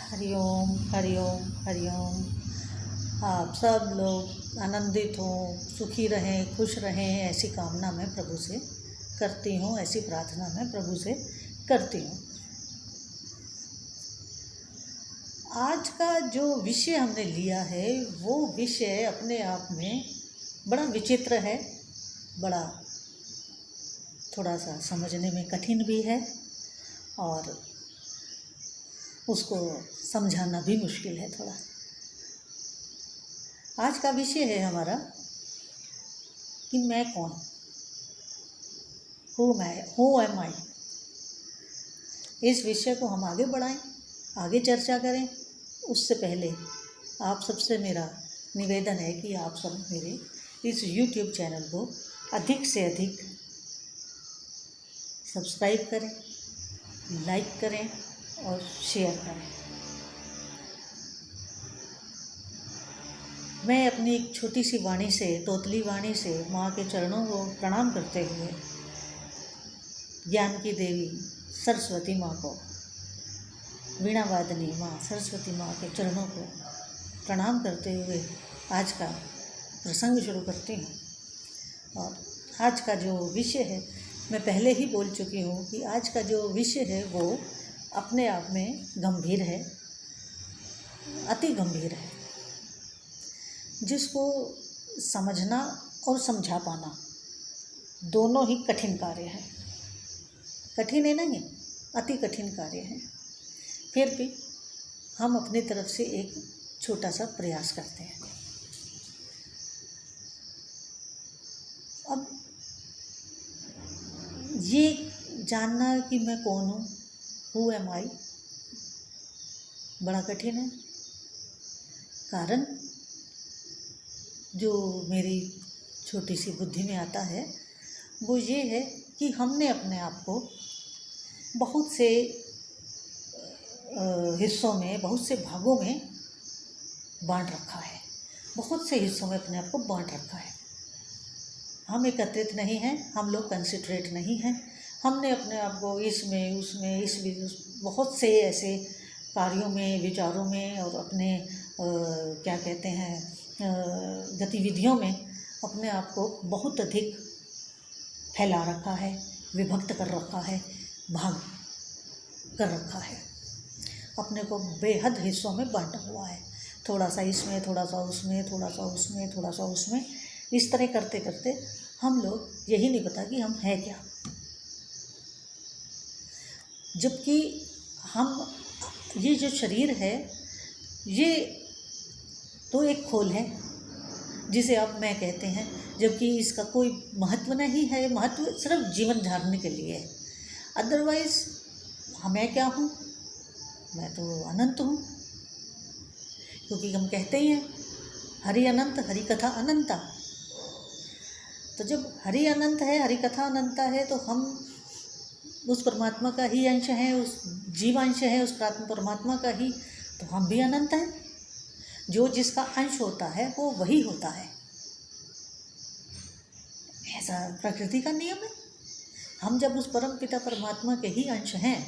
हरिओम हरिओम हरिओम। आप सब लोग आनंदित हों, सुखी रहें, खुश रहें, ऐसी कामना मैं प्रभु से करती हूँ, ऐसी प्रार्थना मैं प्रभु से करती हूँ। आज का जो विषय हमने लिया है वो विषय अपने आप में बड़ा विचित्र है, बड़ा थोड़ा सा समझने में कठिन भी है और उसको समझाना भी मुश्किल है थोड़ा। आज का विषय है हमारा कि मैं कौन, हु एम आई। इस विषय को हम आगे बढ़ाएं, आगे चर्चा करें। उससे पहले आप सबसे मेरा निवेदन है कि आप सब मेरे इस YouTube चैनल को अधिक से अधिक सब्सक्राइब करें, लाइक करें और शेयर करें। मैं अपनी एक छोटी सी वाणी से, तोतली वाणी से माँ के चरणों को प्रणाम करते हुए, ज्ञान की देवी सरस्वती माँ को, वीणा वादनी माँ सरस्वती माँ के चरणों को प्रणाम करते हुए आज का प्रसंग शुरू करती हूँ। और आज का जो विषय है, मैं पहले ही बोल चुकी हूँ कि आज का जो विषय है वो अपने आप में गंभीर है, अति गंभीर है, जिसको समझना और समझा पाना दोनों ही कठिन कार्य है। कठिन है नहीं, अति कठिन कार्य है। फिर भी हम अपनी तरफ से एक छोटा सा प्रयास करते हैं। अब ये जानना कि मैं कौन हूँ, हु एम आई, बड़ा कठिन है। कारण जो मेरी छोटी सी बुद्धि में आता है वो ये है कि हमने अपने आप को बहुत से हिस्सों में, बहुत से भागों में बांट रखा है। बहुत से हिस्सों में अपने आप को बांट रखा है। हम एकत्रित नहीं हैं, हम लोग कंसंट्रेट नहीं हैं। हमने अपने आप को इसमें, उसमें, बहुत से ऐसे कार्यों में, विचारों में और अपने क्या कहते हैं गतिविधियों में अपने आप को बहुत अधिक फैला रखा है, विभक्त कर रखा है, भाग कर रखा है। अपने को बेहद हिस्सों में बांटा हुआ है। थोड़ा सा इसमें, थोड़ा सा उसमें, थोड़ा सा उसमें, थोड़ा सा उसमें, इस तरह करते करते हम लोग यही नहीं पता कि हम हैं क्या। जबकि हम, ये जो शरीर है ये तो एक खोल है जिसे आप मैं कहते हैं, जबकि इसका कोई महत्व नहीं है। महत्व सिर्फ जीवन धारने के लिए है। अदरवाइज मैं क्या हूँ? मैं तो अनंत हूँ, क्योंकि हम कहते ही हैं हरि अनंत, हरि कथा अनंता। तो जब हरि अनंत है, हरि कथा अनंता है, तो हम उस परमात्मा का ही अंश है, उस जीवांश है, उस परमात्मा का ही, तो हम भी अनंत हैं। जो जिसका अंश होता है वो वही होता है, ऐसा प्रकृति का नियम है। हम जब उस परम पिता परमात्मा के ही अंश हैं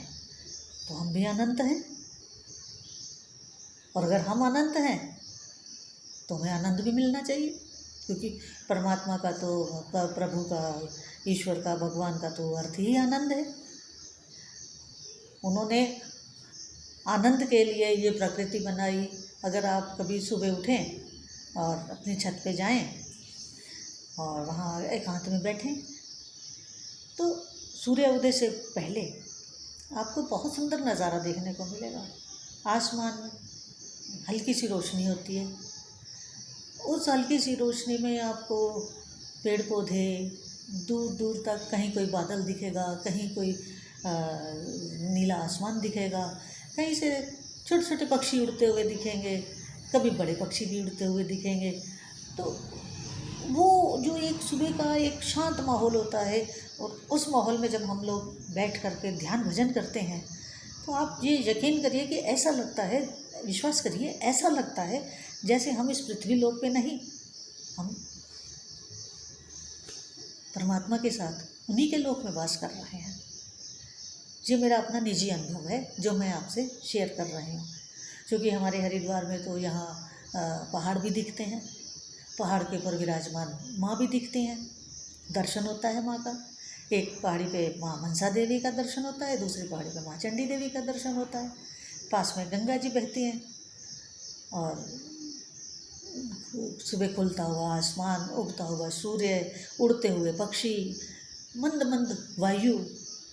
तो हम भी अनंत हैं। और अगर हम अनंत हैं तो हमें आनंद भी मिलना चाहिए, क्योंकि परमात्मा का तो, प्रभु का, ईश्वर का, भगवान का तो अर्थ ही आनंद है। उन्होंने आनंद के लिए ये प्रकृति बनाई। अगर आप कभी सुबह उठें और अपनी छत पे जाएं और वहाँ एकांत में बैठें तो सूर्य उदय से पहले आपको बहुत सुंदर नज़ारा देखने को मिलेगा। आसमान में हल्की सी रोशनी होती है। उस हल्की सी रोशनी में आपको पेड़ पौधे, दूर दूर तक कहीं कोई बादल दिखेगा, कहीं कोई नीला आसमान दिखेगा, कहीं से छोटे छोटे पक्षी उड़ते हुए दिखेंगे, कभी बड़े पक्षी भी उड़ते हुए दिखेंगे। तो वो जो एक सुबह का एक शांत माहौल होता है, और उस माहौल में जब हम लोग बैठ करके ध्यान भजन करते हैं तो आप ये यकीन करिए कि ऐसा लगता है, विश्वास करिए, ऐसा लगता है जैसे हम इस पृथ्वी लोक पे नहीं, हम परमात्मा के साथ उन्हीं के लोक में वास कर रहे हैं। ये मेरा अपना निजी अनुभव है जो मैं आपसे शेयर कर रही हूँ। क्योंकि हमारे हरिद्वार में तो यहाँ पहाड़ भी दिखते हैं, पहाड़ के ऊपर विराजमान माँ भी दिखती हैं, दर्शन होता है माँ का। एक पहाड़ी पे माँ मनसा देवी का दर्शन होता है, दूसरी पहाड़ी पे माँ चंडी देवी का दर्शन होता है, पास में गंगा जी बहती हैं, और सुबह खुलता हुआ आसमान, उगता हुआ सूर्य, उड़ते हुए पक्षी, मंद मंद वायु,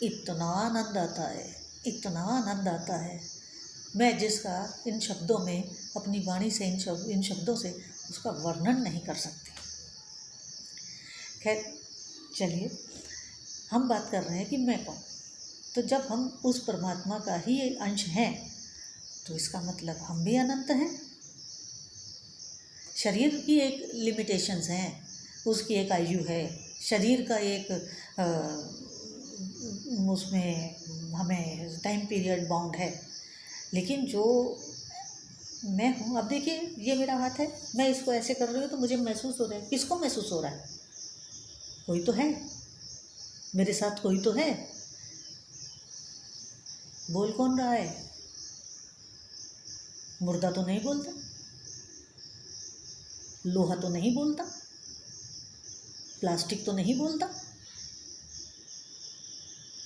इतना आनंद आता है, इतना आनंद आता है। मैं जिसका इन शब्दों में, अपनी वाणी से इन शब्दों से उसका वर्णन नहीं कर सकती। खैर चलिए, हम बात कर रहे हैं कि मैं कौन। तो जब हम उस परमात्मा का ही अंश हैं तो इसका मतलब हम भी अनंत हैं। शरीर की एक लिमिटेशंस हैं, उसकी एक आयु है, शरीर का एक उसमें हमें टाइम पीरियड बाउंड है, लेकिन जो मैं हूँ, अब देखिए ये मेरा हाथ है, मैं इसको ऐसे कर रही हूँ तो मुझे महसूस हो रहा है। किसको महसूस हो रहा है? कोई तो है मेरे साथ, कोई तो है। बोल कौन रहा है? मुर्दा तो नहीं बोलता, लोहा तो नहीं बोलता, प्लास्टिक तो नहीं बोलता,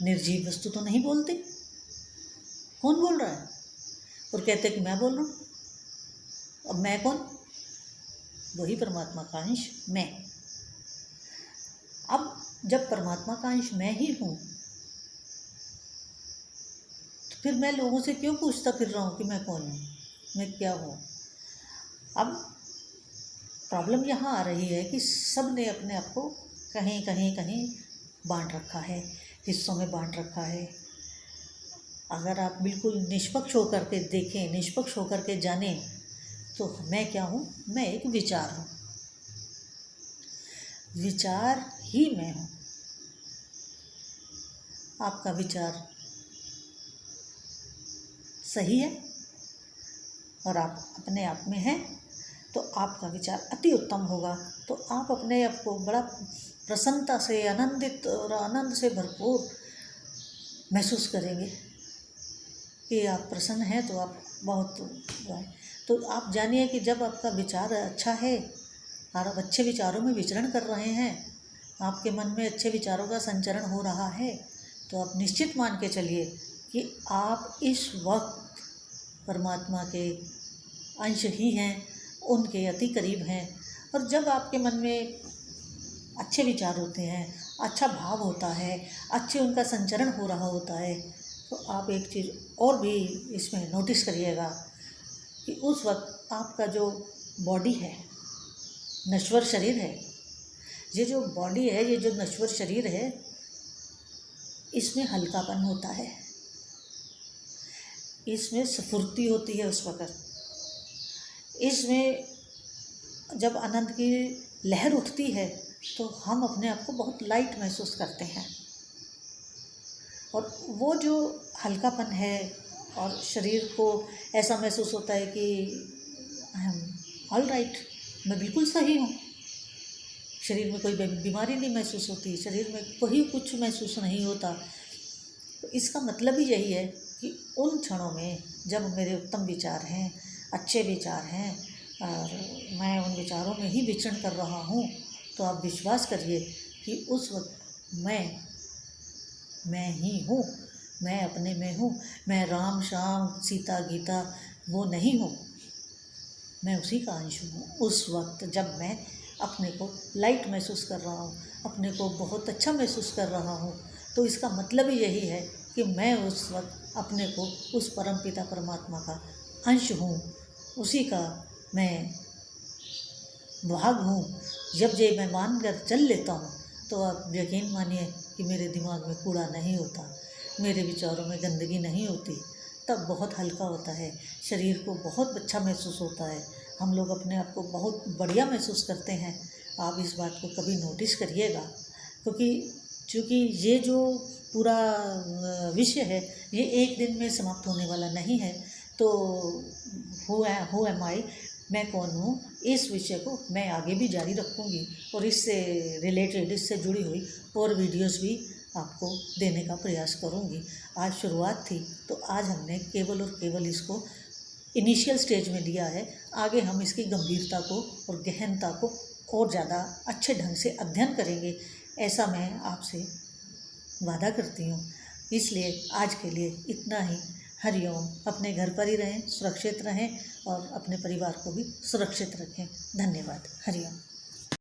निर्जीव वस्तु तो नहीं बोलती। कौन बोल रहा है? और कहते कि मैं बोल रहा हूँ। अब मैं कौन? वही परमात्मा का अंश मैं। अब जब परमात्मा का अंश मैं ही हूँ तो फिर मैं लोगों से क्यों पूछता फिर रहा हूँ कि मैं कौन हूँ, मैं क्या हूँ? अब प्रॉब्लम यहाँ आ रही है कि सब ने अपने आप को कहीं कहीं कहीं बांट रखा है, हिस्सों में बांट रखा है। अगर आप बिल्कुल निष्पक्ष होकर के देखें, निष्पक्ष होकर के जानें तो मैं क्या हूँ? मैं एक विचार हूँ, विचार ही मैं हूँ। आपका विचार सही है और आप अपने आप में हैं तो आपका विचार अति उत्तम होगा, तो आप अपने आप को बड़ा प्रसन्नता से, आनंदित और आनंद से भरपूर महसूस करेंगे कि आप प्रसन्न हैं। तो आप बहुत, तो आप जानिए कि जब आपका विचार अच्छा है और आप अच्छे विचारों में विचरण कर रहे हैं, आपके मन में अच्छे विचारों का संचरण हो रहा है, तो आप निश्चित मान के चलिए कि आप इस वक्त परमात्मा के अंश ही हैं, उनके अति करीब हैं। और जब आपके मन में अच्छे विचार होते हैं, अच्छा भाव होता है, अच्छे उनका संचरण हो रहा होता है, तो आप एक चीज़ और भी इसमें नोटिस करिएगा कि उस वक्त आपका जो बॉडी है, नश्वर शरीर है, ये जो बॉडी है, ये जो नश्वर शरीर है, इसमें हल्कापन होता है, इसमें स्फूर्ति होती है उस वक़्त। इसमें जब आनंद की लहर उठती है तो हम अपने आप को बहुत लाइट महसूस करते हैं, और वो जो हल्कापन है और शरीर को ऐसा महसूस होता है कि आई एम ऑल राइट, मैं बिल्कुल सही हूँ। शरीर में कोई बीमारी नहीं महसूस होती, शरीर में कोई कुछ महसूस नहीं होता। तो इसका मतलब ही यही है कि उन क्षणों में जब मेरे उत्तम विचार हैं, अच्छे विचार हैं, और मैं उन विचारों में ही विचरण कर रहा हूँ, तो आप विश्वास करिए कि उस वक्त मैं ही हूँ, मैं अपने में हूँ। मैं राम श्याम सीता गीता वो नहीं हूँ, मैं उसी का अंश हूँ। उस वक्त जब मैं अपने को लाइट महसूस कर रहा हूँ, अपने को बहुत अच्छा महसूस कर रहा हूँ, तो इसका मतलब ही यही है कि मैं उस वक्त अपने को उस परमपिता परमात्मा का अंश हूँ, उसी का मैं भाग हूँ। जब ये मैं मान कर चल लेता हूँ तो आप यकीन मानिए कि मेरे दिमाग में कूड़ा नहीं होता, मेरे विचारों में गंदगी नहीं होती, तब बहुत हल्का होता है, शरीर को बहुत अच्छा महसूस होता है, हम लोग अपने आप को बहुत बढ़िया महसूस करते हैं। आप इस बात को कभी नोटिस करिएगा, क्योंकि ये जो पूरा विषय है ये एक दिन में समाप्त होने वाला नहीं है। तो हु एम आई, मैं कौन हूँ, इस विषय को मैं आगे भी जारी रखूँगी और इससे रिलेटेड, इससे जुड़ी हुई और वीडियोस भी आपको देने का प्रयास करूँगी। आज शुरुआत थी तो आज हमने केवल और केवल इसको इनिशियल स्टेज में लिया है, आगे हम इसकी गंभीरता को और गहनता को और ज़्यादा अच्छे ढंग से अध्ययन करेंगे, ऐसा मैं आपसे वादा करती हूँ। इसलिए आज के लिए इतना ही। हरिओम। अपने घर पर ही रहें, सुरक्षित रहें और अपने परिवार को भी सुरक्षित रखें। धन्यवाद। हरिओम।